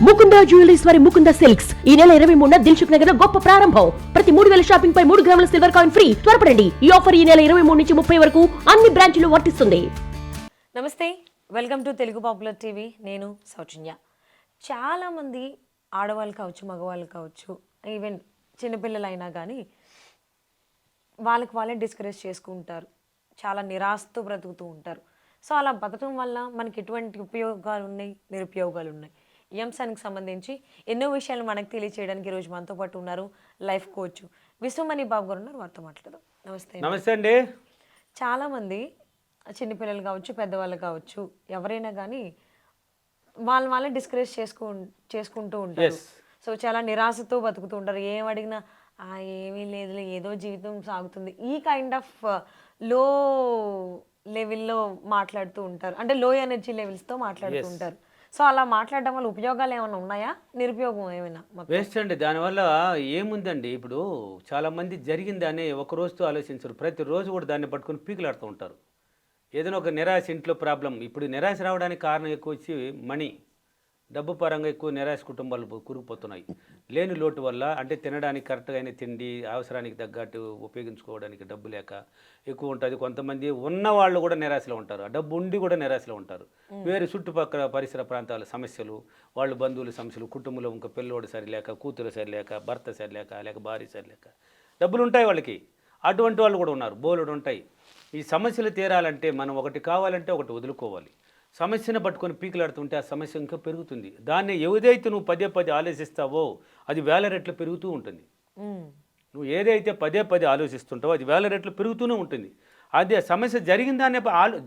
Mukunda jewelleries వారి Mukunda silks ఈ నెల 23న దిల్సుఖ్ నగర్ లో గొప్ప ప్రారంభం. ప్రతి 3000 షాపింగ్ పై 3 గ్రాముల సిల్వర్ కాయిన్ ఫ్రీ. త్వరపడండి, ఈ ఆఫర్ ఈ నెల 23 నుంచి 30 వరకు అన్ని బ్రాంచ్లు వర్తిస్తుంది. నమస్తే, welcome to Telugu popular TV. నేను సౌజన్య. చాలా మంది ఆడవాళ్ళు కావచ్చు, మగవాళ్ళు కావచ్చు, ఈవెన్ చిన్నపిల్లలైనా కానీ వాళ్ళకి వాళ్ళే డిస్కరేజ్ చేసుకుంటారు. చాలా నిరాశతో బ్రతుకుతూ ఉంటారు. సో అలా బతకడం వల్ల మనకి ఎటువంటి ఉపయోగాలు ఉన్నాయి, నిరుపయోగాలు ఉన్నాయి. ఈ అంశానికి సంబంధించి ఎన్నో విషయాలు మనకు తెలియచేయడానికి ఈరోజు మనతో పాటు ఉన్నారు లైఫ్ కోచ్ విశ్వమణి బాబు గారు ఉన్నారు. వారితో మాట్లాడదాం. నమస్తే. నమస్తే అండి. చాలామంది చిన్నపిల్లలు కావచ్చు, పెద్దవాళ్ళు కావచ్చు, ఎవరైనా కానీ వాళ్ళే డిస్కరేజ్ చేసుకుంటూ ఉంటారు. సో చాలా నిరాశతో బతుకుతూ ఉంటారు. ఏం అడిగినా ఏమీ లేదులే, ఏదో జీవితం సాగుతుంది, ఈ కైండ్ ఆఫ్ లో లెవెల్లో మాట్లాడుతూ ఉంటారు. అంటే లో ఎనర్జీ లెవెల్స్తో మాట్లాడుతూ ఉంటారు. సో అలా మాట్లాడడం వల్ల ఉపయోగాలు ఏమైనా ఉన్నాయా, నిరుపయోగం ఏమైనా? వేస్ట్ అండి. దానివల్ల ఏముందండి, ఇప్పుడు చాలామంది జరిగిందని ఒక రోజుతో ఆలోచించరు, ప్రతిరోజు కూడా దాన్ని పట్టుకొని పీకులాడుతూ ఉంటారు. ఏదైనా ఒక నిరాశ, ఇంట్లో ప్రాబ్లం. ఇప్పుడు నిరాశ రావడానికి కారణం ఎక్కువ వచ్చి మనీ, డబ్బు పరంగా ఎక్కువ నిరాశ కుటుంబాలు కూరుకుపోతున్నాయి. లేని లోటు వల్ల, అంటే తినడానికి కరెక్ట్గా అయిన తిండి, అవసరానికి తగ్గట్టు ఉపయోగించుకోవడానికి డబ్బు లేక ఎక్కువ ఉంటుంది. కొంతమంది ఉన్నవాళ్ళు కూడా నిరాశలో ఉంటారు, ఆ డబ్బు ఉండి కూడా నిరాశలో ఉంటారు. వేరే చుట్టుపక్కల పరిసర ప్రాంతాల సమస్యలు, వాళ్ళు బంధువుల సమస్యలు, కుటుంబంలో ఇంకా పిల్లోడు సరిలేక, కూతురు సరిలేక, భర్త సరిలేక, లేక భార్య సరిలేక, డబ్బులు ఉంటాయి వాళ్ళకి, అటువంటి వాళ్ళు కూడా ఉన్నారు, బోలుడు ఉంటాయి. ఈ సమస్యలు తీరాలంటే మనం ఒకటి కావాలంటే ఒకటి వదులుకోవాలి. సమస్యను పట్టుకొని పీకులాడుతుంటే ఆ సమస్య ఇంకా పెరుగుతుంది. దాన్ని ఏదైతే నువ్వు పదే పదే ఆలోచిస్తావో అది వేల రెట్లు పెరుగుతూ ఉంటుంది. నువ్వు ఏదైతే పదే పదే ఆలోచిస్తుంటావో అది వేల రెట్లు పెరుగుతూనే ఉంటుంది. అదే సమస్య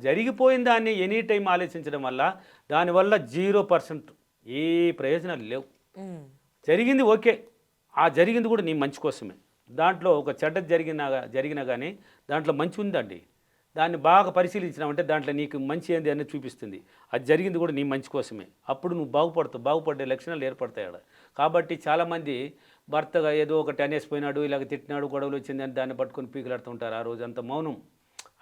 జరిగిపోయిన దాన్ని ఎనీ టైం ఆలోచించడం వల్ల దానివల్ల 0% ఏ ప్రయోజనాలు లేవు. జరిగింది ఓకే, ఆ జరిగింది కూడా నీ మంచి కోసమే. దాంట్లో ఒక చెడ్డ జరిగినా కానీ దాంట్లో మంచి ఉందండి. దాన్ని బాగా పరిశీలించినామంటే దాంట్లో నీకు మంచి ఏంది అనేది చూపిస్తుంది. అది జరిగింది కూడా నీ మంచి కోసమే. అప్పుడు నువ్వు బాగుపడే లక్షణాలు ఏర్పడతాయి ఆడ. కాబట్టి చాలామంది భర్తగా ఏదో ఒకటి అనేసిపోయినాడు, ఇలాగ తిట్టినాడు, గొడవలు వచ్చిందని దాన్ని పట్టుకొని పీకులాడుతుంటారు. ఆ రోజు అంత మౌనం,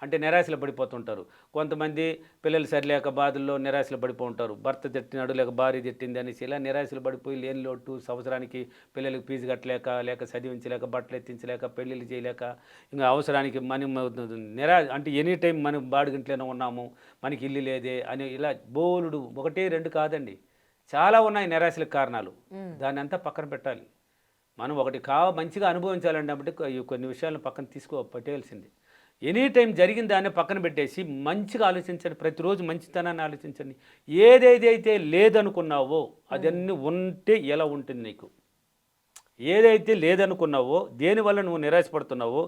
అంటే నిరాశలు పడిపోతుంటారు. కొంతమంది పిల్లలు సరిలేక బాధల్లో నిరాశలు పడిపోతుంటారు. భర్త తిట్టినాడు, లేక భార్య తిట్టింది అనేసి ఇలా నిరాశలు పడిపోయి లేని లోటు, సంవత్సరానికి పిల్లలకు ఫీజు కట్టలేక, లేక చదివించలేక, బట్టలు ఎత్తించలేక, పెళ్ళిళ్ళు చేయలేక, ఇంకా అవసరానికి మనం అంటే ఎనీ టైం మనం బాడుగింట్లోనే ఉన్నాము, మనకి ఇల్లు లేదే అని ఇలా బోలుడు, 1, 2 కాదండి, చాలా ఉన్నాయి నిరాశలకు కారణాలు. దాన్ని అంతా పక్కన పెట్టాలి. మనం ఒకటి మంచిగా అనుభవించాలంటే కొన్ని విషయాలను పక్కన పట్టేయాల్సింది. ఎనీ టైం జరిగిన దాన్ని పక్కన పెట్టేసి మంచిగా ఆలోచించండి. ప్రతిరోజు మంచితనాన్ని ఆలోచించండి. ఏదైతే లేదనుకున్నావో అదన్నీ ఉంటే ఎలా ఉంటుంది నీకు. ఏదైతే లేదనుకున్నావో, దేనివల్ల నువ్వు నిరాశపడుతున్నావో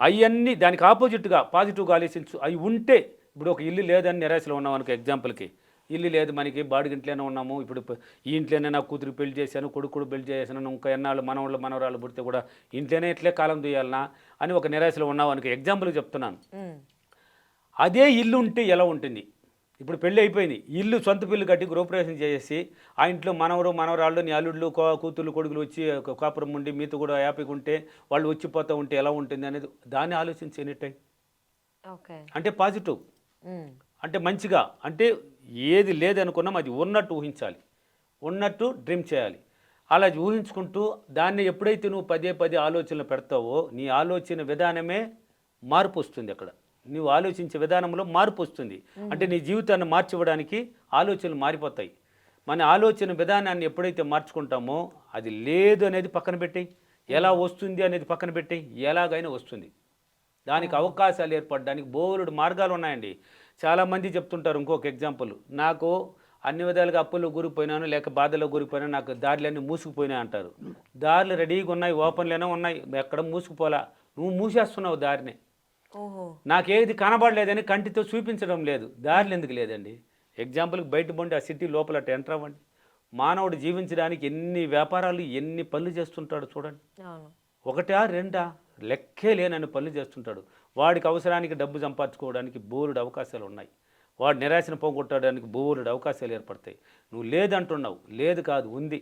అవన్నీ దానికి ఆపోజిట్గా పాజిటివ్గా ఆలోచించు. అవి ఉంటే, ఇప్పుడు ఒక ఇల్లు లేదని నిరాశలో ఉన్నావు అనుకో, ఎగ్జాంపుల్కి ఇల్లు లేదు మనకి, బాడిగింట్లోనే ఉన్నాము, ఇప్పుడు ఈ ఇంట్లోనే నా కూతురు పెళ్లి చేశాను, కొడుకు పెళ్లి చేశాను, ఇంకా ఎన్నాళ్ళు మనవరాళ్ళు పుడితే కూడా ఇంట్లోనే ఇట్లే కాలం తీయాలనా అని ఒక నిరాశలో ఉన్నావు అనుకో, ఎగ్జాంపుల్కి చెప్తున్నాను. అదే ఇల్లు ఉంటే ఎలా ఉంటుంది? ఇప్పుడు పెళ్ళి అయిపోయింది, ఇల్లు సొంత పిల్లు కట్టి గృహప్రవేశం చేసి ఆ ఇంట్లో మనవరాళ్ళు, నీ అల్లుళ్ళు, కూతుర్లు, కొడుకులు వచ్చి కాపురం ఉండి మీతో కూడా హ్యాపీగా ఉంటే, వాళ్ళు వచ్చిపోతూ ఉంటే ఎలా ఉంటుంది అనేది దాన్ని ఆలోచించి ఎనీ టైం. అంటే పాజిటివ్, అంటే మంచిగా, అంటే ఏది లేదనుకున్నాం అది ఉన్నట్టు ఊహించాలి, ఉన్నట్టు డ్రీమ్ చేయాలి. అలా ఊహించుకుంటూ దాన్ని ఎప్పుడైతే నువ్వు పదే ఆలోచనలు పెడతావో నీ ఆలోచన విధానమే మార్పు వస్తుంది. అక్కడ నువ్వు ఆలోచించే విధానంలో మార్పు వస్తుంది. అంటే నీ జీవితాన్ని మార్చివ్వడానికి ఆలోచనలు మారిపోతాయి. మన ఆలోచన విధానాన్ని ఎప్పుడైతే మార్చుకుంటామో అది లేదు అనేది పక్కన పెట్టేయి, ఎలా వస్తుంది అనేది పక్కన పెట్టేయి, ఎలాగైనా వస్తుంది. దానికి అవకాశాలు ఏర్పడడానికి బోలెడు మార్గాలు ఉన్నాయండి. చాలామంది చెప్తుంటారు. ఇంకొక ఎగ్జాంపుల్, నాకు అన్ని విధాలుగా అప్పుల్లో గురిపోయినాను, లేక బాధలో గురిపోయినా, నాకు దారులన్నీ మూసుకుపోయినాయి అంటారు. దారులు రెడీగా ఉన్నాయి, ఓపెన్లోనే ఉన్నాయి, ఎక్కడ మూసుకుపోలా, నువ్వు మూసేస్తున్నావు దారిని. నాకేది కనబడలేదని కంటితో చూపించడం లేదు, దారులు ఎందుకు లేదండి? ఎగ్జాంపుల్కి బయట పోండి, ఆ సిటీ లోపల ఎంటర్ అవ్వండి. మానవుడు జీవించడానికి ఎన్ని వ్యాపారాలు, ఎన్ని పనులు చేస్తుంటాడు చూడండి. 1, 2 లెక్కే లేనని పనులు చేస్తుంటాడు. వాడికి అవసరానికి డబ్బు సంపాదించుకోవడానికి బోలెడు అవకాశాలు ఉన్నాయి. వాడు నిరాశను పోగొట్టడానికి బోలెడు అవకాశాలు ఏర్పడతాయి. నువ్వు లేదంటున్నావు, లేదు కాదు, ఉంది.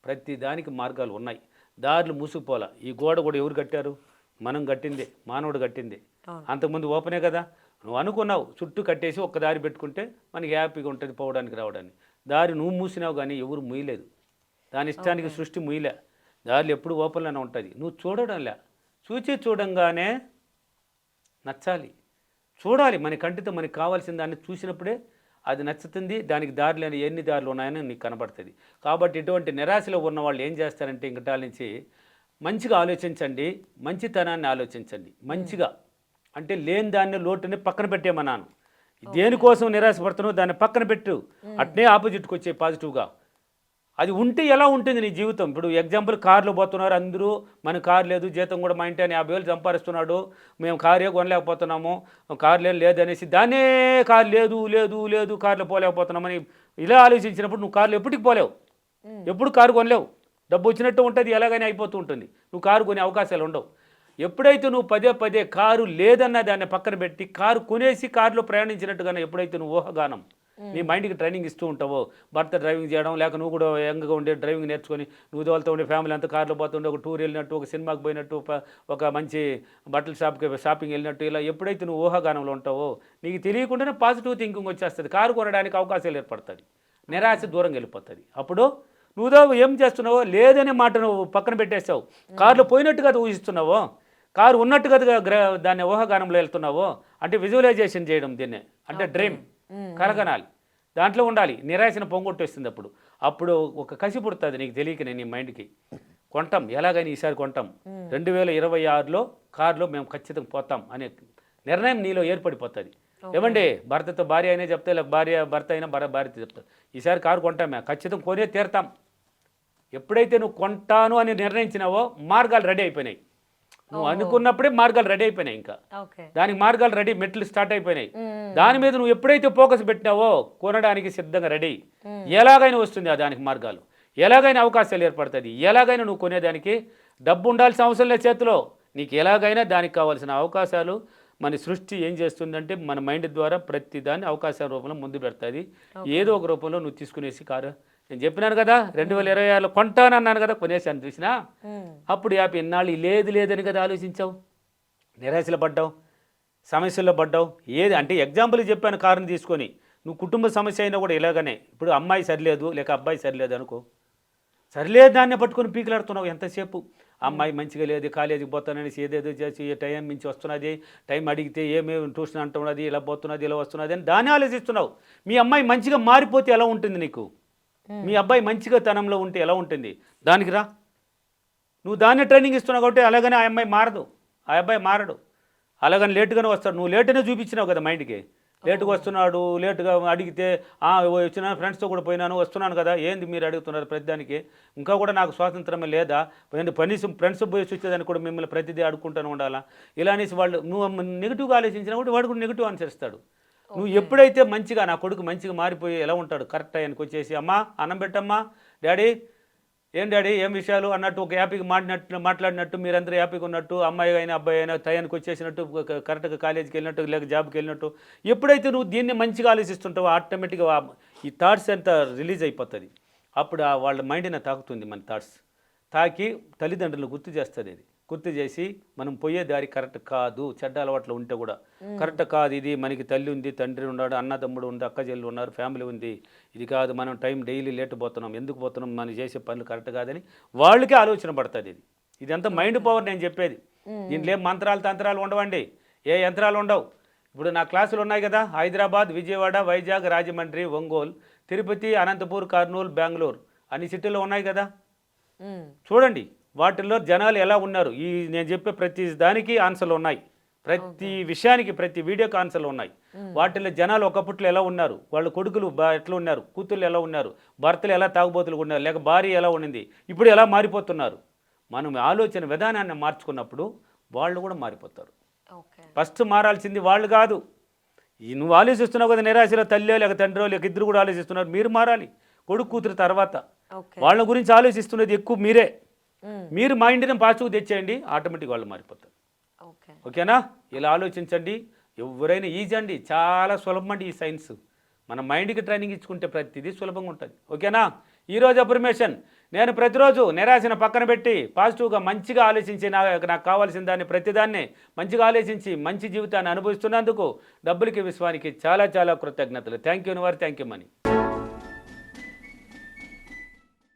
ప్రతి దానికి మార్గాలు ఉన్నాయి. దారులు మూసుకుపోలా. ఈ గోడ కూడా ఎవరు కట్టారు? మనం కట్టిందే, మానవుడు కట్టిందే. అంతకుముందు ఓపెనే కదా. నువ్వు అనుకున్నావు చుట్టూ కట్టేసి ఒక్క దారి పెట్టుకుంటే మనకి హ్యాపీగా ఉంటుంది పోవడానికి రావడానికి. దారి నువ్వు మూసినావు కానీ ఎవరు మూయలేదు. దాని ఇష్టానికి సృష్టి ముయ్యలే, దారిలో ఎప్పుడు ఓపెన్లోనే ఉంటుంది. నువ్వు చూడడంలే, చూడంగానే నచ్చాలి, చూడాలి. మన కంటితో మనకి కావాల్సిన దాన్ని చూసినప్పుడే అది నచ్చుతుంది. దానికి దారిలేని ఎన్ని దారులు ఉన్నాయని నీకు కనబడుతుంది. కాబట్టి ఇటువంటి నిరాశలో ఉన్న వాళ్ళు ఏం చేస్తారంటే ఇంకటాల నుంచి మంచిగా ఆలోచించండి, మంచితనాన్ని ఆలోచించండి. మంచిగా అంటే లేని దాన్ని లోటుని పక్కన పెట్టేమన్నాను. దేనికోసం నిరాశపడుతున్నావు దాన్ని పక్కన పెట్టు, అట్నే ఆపోజిట్కి వచ్చే పాజిటివ్గా. అది ఉంటే ఎలా ఉంటుంది నీ జీవితం? ఇప్పుడు ఎగ్జాంపుల్ కార్లో పోతున్నారు అందరూ, మన కారు లేదు, జీతం కూడా మా ఇంటి 50,000 సంపాదిస్తున్నాడు, మేము కారే కొనలేకపోతున్నాము, కారు లేదనేసి దాన్నే కారు లేదు లేదు లేదు కార్లో పోలేకపోతున్నామని ఇలా ఆలోచించినప్పుడు నువ్వు కార్లో ఎప్పటికి పోలేవు, ఎప్పుడు కారు కొనలేవు. డబ్బు వచ్చినట్టు ఉంటుంది, ఎలాగైనా అయిపోతూ ఉంటుంది, నువ్వు కారు కొనే అవకాశాలు ఉండవు. ఎప్పుడైతే నువ్వు పదే కారు లేదన్న దాన్ని పక్కన పెట్టి కారు కొనేసి కారులో ప్రయాణించినట్టుగానే ఎప్పుడైతే నువ్వు ఊహగానం నీ మైండ్కి ట్రైనింగ్ ఇస్తూ ఉంటావో, భర్త డ్రైవింగ్ చేయడం, లేక నువ్వు కూడా యంగ్గా ఉండే డ్రైవింగ్ నేర్చుకొని నువ్వు తోలుతూ ఉండే ఫ్యామిలీ అంతా కార్లో పోతుండే, ఒక టూర్ వెళ్ళినట్టు, ఒక సినిమాకి పోయినట్టు, ఒక మంచి బట్టల షాపింగ్ వెళ్ళినట్టు, ఇలా ఎప్పుడైతే నువ్వు ఊహాగానంలో ఉంటావో నీకు తెలియకుండానే పాజిటివ్ థింకింగ్ వచ్చేస్తుంది. కారు కొనడానికి అవకాశాలు ఏర్పడుతుంది, నిరాశ దూరంగా వెళ్ళిపోతుంది. అప్పుడు నువ్వు ఏం చేస్తున్నావో లేదనే మాట నువ్వు పక్కన పెట్టేస్తావు, కారులో పోయినట్టుగా ఊహిస్తున్నావో, కారు ఉన్నట్టుగా దాన్ని ఊహాగానంలో వెళ్తున్నావో, అంటే విజువలైజేషన్ చేయడం దీన్నే అంటే డ్రీమ్ కలగనాలి, దాంట్లో ఉండాలి. నిరాశను పొంగొట్టేస్తుంది. అప్పుడు ఒక కసి పుడుతుంది నీకు తెలియకనే నీ మైండ్కి. కొంటాం, ఎలాగైనా ఈసారి కొంటాం, 2026లో కారులో మేము ఖచ్చితంగా పోతాం అనే నిర్ణయం నీలో ఏర్పడిపోతుంది. ఏమండి భర్తతో భార్య అయినా చెప్తా, లేక భర్త అయినా భార్యతో చెప్తా, ఈసారి కారు కొంటాం, మేము ఖచ్చితంగా కొనే తీరుతాం. ఎప్పుడైతే నువ్వు కొంటాను అని నిర్ణయించినావో మార్గాలు రెడీ అయిపోయినాయి. నువ్వు అనుకున్నప్పుడే మార్గాలు రెడీ అయిపోయినాయి, ఇంకా దానికి మార్గాలు రెడీ, మెట్లు స్టార్ట్ అయిపోయినాయి. దాని మీద నువ్వు ఎప్పుడైతే ఫోకస్ పెట్టినావో కొనడానికి సిద్ధంగా రెడీ. ఎలాగైనా వస్తుంది ఆ దానికి మార్గాలు, ఎలాగైనా అవకాశాలు ఏర్పడుతుంది, ఎలాగైనా నువ్వు కొనేదానికి డబ్బు ఉండాల్సిన అవసరం లేదు చేతిలో. నీకు ఎలాగైనా దానికి కావాల్సిన అవకాశాలు మన సృష్టి ఏం చేస్తుందంటే మన మైండ్ ద్వారా ప్రతి దాన్ని అవకాశాల రూపంలో ముందు పెడుతుంది. ఏదో ఒక రూపంలో నువ్వు తీసుకునేసి కారు, నేను చెప్పినాను కదా 2026లో కొంటానన్నాను కదా, కొనేసాను చూసినా. అప్పుడు ఇన్నాళ్ళు లేదని కదా ఆలోచించావు, నిరాశలో పడ్డావు, సమస్యల్లో పడ్డావు. ఏది అంటే ఎగ్జాంపుల్ చెప్పాను, కారుని తీసుకొని నువ్వు కుటుంబ సమస్య అయినా కూడా ఇలాగనే. ఇప్పుడు అమ్మాయి సరిలేదు లేక అబ్బాయి సరిలేదు అనుకో, సరిలేదు దాన్ని పట్టుకొని పీకులాడుతున్నావు ఎంతసేపు. అమ్మాయి మంచిగా లేదు, కాలేజీకి పోతాననేసి ఏదేదో చేసి టైం మించి వస్తున్నది, టైం అడిగితే ఏమేమి ట్యూషన్ అంటున్నది, ఇలా పోతున్నది ఇలా వస్తున్నది అని దాన్ని ఆలోచిస్తున్నావు. మీ అమ్మాయి మంచిగా మారిపోతే ఎలా ఉంటుంది నీకు? మీ అబ్బాయి మంచిగా తనంలో ఉంటే ఎలా ఉంటుంది? దానికి రా, నువ్వు దాన్ని ట్రైనింగ్ ఇస్తున్నావు కాబట్టి అలాగనే ఆ అమ్మాయి మారదు, ఆ అబ్బాయి మారడు. అలాగని లేటుగానే వస్తాడు, నువ్వు లేటునే చూపించినావు కదా మైండ్కి. లేటుగా వస్తున్నాడు, లేటుగా అడిగితే వచ్చిన ఫ్రెండ్స్తో కూడా పోయినాను వస్తున్నాను కదా, ఏంది మీరు అడుగుతున్నారు ప్రతిదానికి? ఇంకా కూడా నాకు స్వాతంత్రమే లేదా? కనీసం ఫ్రెండ్స్ పోయి వచ్చేదానికి కూడా మిమ్మల్ని ప్రతిదీ అడుక్కుంటూనే ఉండాలా? ఇలా అనేసి వాళ్ళు నువ్వు నెగిటివ్గా ఆలోచించినా కూడా వాడు కూడా నెగిటివ్ అనుసరిస్తాడు. నువ్వు ఎప్పుడైతే మంచిగా నా కొడుకు మంచిగా మారిపోయి ఎలా ఉంటాడు, కరెక్ట్ టైంకి వచ్చేసి అమ్మా అన్నం పెట్టమ్మా, డాడీ ఏం విషయాలు అన్నట్టు ఒక హ్యాపీగా మాట్లాడినట్టు మీరందరూ హ్యాపీగా ఉన్నట్టు, అమ్మాయి అయినా అబ్బాయి అయినా టయానికి వచ్చేసినట్టు, కరెక్ట్గా కాలేజీకి వెళ్ళినట్టు లేక జాబ్కి వెళ్ళినట్టు, ఎప్పుడైతే నువ్వు దీన్ని మంచిగా ఆలోచిస్తుంటావో ఆటోమేటిక్గా ఈ థాట్స్ అంతా రిలీజ్ అయిపోతుంది. అప్పుడు వాళ్ళ మైండ్ని తాకుతుంది, మన థాట్స్ తాకి తల్లిదండ్రులు గుర్తు చేస్తుంది. అది గుర్తు చేసి మనం పోయే దారి కరెక్ట్ కాదు, చెడ్డ అలవాట్లు ఉంటే కూడా కరెక్ట్ కాదు, ఇది మనకి తల్లి ఉంది, తండ్రి ఉన్నాడు, అన్న తమ్ముడు ఉంది, అక్క చెల్లి ఉన్నారు, ఫ్యామిలీ ఉంది, ఇది కాదు, మనం టైం డైలీ లేట్ పోతున్నాం, ఎందుకు పోతున్నాం, మనం చేసే పనులు కరెక్ట్ కాదని వాళ్ళకే ఆలోచన పడుతుంది. ఇదంతా మైండ్ పవర్ నేను చెప్పేది. దీంట్లో ఏం మంత్రాలు తంత్రాలు ఉండవండి, ఏ యంత్రాలు ఉండవు. ఇప్పుడు నా క్లాసులు ఉన్నాయి కదా, హైదరాబాద్, విజయవాడ, వైజాగ్, రాజమండ్రి, ఒంగోలు, తిరుపతి, అనంతపూర్, కర్నూలు, బెంగళూరు అన్ని సిటీలో ఉన్నాయి కదా. చూడండి వాటిల్లో జనాలు ఎలా ఉన్నారు. నేను చెప్పే ప్రతి దానికి ఆన్సర్లు ఉన్నాయి, ప్రతి విషయానికి ప్రతి వీడియోకి ఆన్సర్లు ఉన్నాయి. వాటిల్లో జనాలు ఒకప్పట్లో ఎలా ఉన్నారు, వాళ్ళ కొడుకులు ఎట్లా ఉన్నారు, కూతుళ్ళు ఎలా ఉన్నారు, భర్తలు ఎలా తాగుబోతులు ఉన్నారు, లేక భార్య ఎలా ఉండింది, ఇప్పుడు ఎలా మారిపోతున్నారు. మనం ఆలోచన విధానాన్ని మార్చుకున్నప్పుడు వాళ్ళు కూడా మారిపోతారు. ఫస్ట్ మారాల్సింది వాళ్ళు కాదు. నువ్వు ఆలోచిస్తున్నావు కదా నిరాశలో, తల్లి లేక తండ్రో లేక ఇద్దరు కూడా ఆలోచిస్తున్నారు, మీరు మారాలి. కొడుకు కూతురు తర్వాత వాళ్ళ గురించి ఆలోచిస్తున్నది ఎక్కువ మీరే. మీరు మైండ్ని పాజిటివ్ తెచ్చేయండి, ఆటోమేటిక్ వాళ్ళు మారిపోతారు. ఓకేనా? ఇలా ఆలోచించండి. ఎవరైనా ఈజీ అండి, చాలా సులభం అండి ఈ సైన్స్. మన మైండ్కి ట్రైనింగ్ ఇచ్చుకుంటే ప్రతిదీ సులభంగా ఉంటుంది. ఓకేనా? ఈరోజు అఫర్మేషన్, నేను ప్రతిరోజు నిరాశను పక్కన పెట్టి పాజిటివ్గా మంచిగా ఆలోచించి నాకు కావాల్సిన దాన్ని ప్రతిదాన్ని మంచిగా ఆలోచించి మంచి జీవితాన్ని అనుభవిస్తున్నందుకు డబ్బులకి విశ్వానికి చాలా చాలా కృతజ్ఞతలు. Thank you thank you money.